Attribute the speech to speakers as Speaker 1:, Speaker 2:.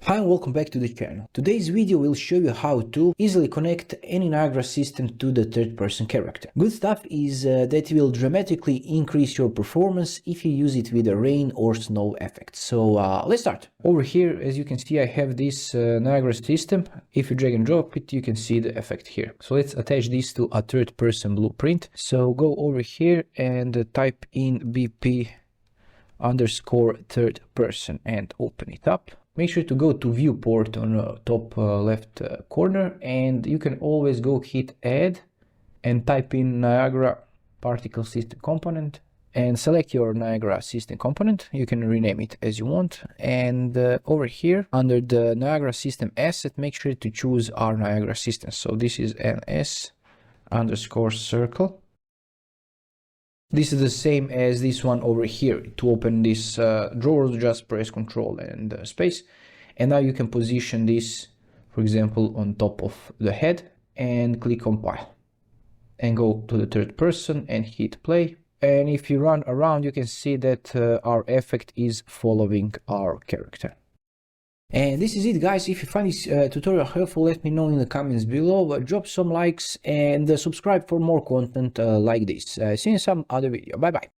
Speaker 1: Hi and welcome back to the channel. Today's video will show you how to easily connect any Niagara system to the third-person character. Good stuff is that will dramatically increase your performance if you use it with a rain or snow effect. So let's start. Over here, as you can see, I have this Niagara system. If you drag and drop it, you can see the effect here. So let's attach this to a third-person blueprint. So go over here and type in BP_third person and open it up. Make sure to go to viewport on the top left corner, and you can always go hit add and type in Niagara particle system component and select your Niagara system component. You can rename it as you want, and over here under the Niagara system asset, make sure to choose our Niagara system. So this is ns_circle. This is the same as this one over here. To open this drawer, just press Ctrl and space. And now you can position this, for example, on top of the head and click compile. And go to the third person and hit play. And if you run around, you can see that our effect is following our character. And this is it, guys. If you find this tutorial helpful, let me know in the comments below. Drop some likes and subscribe for more content like this. See you in some other video. Bye bye.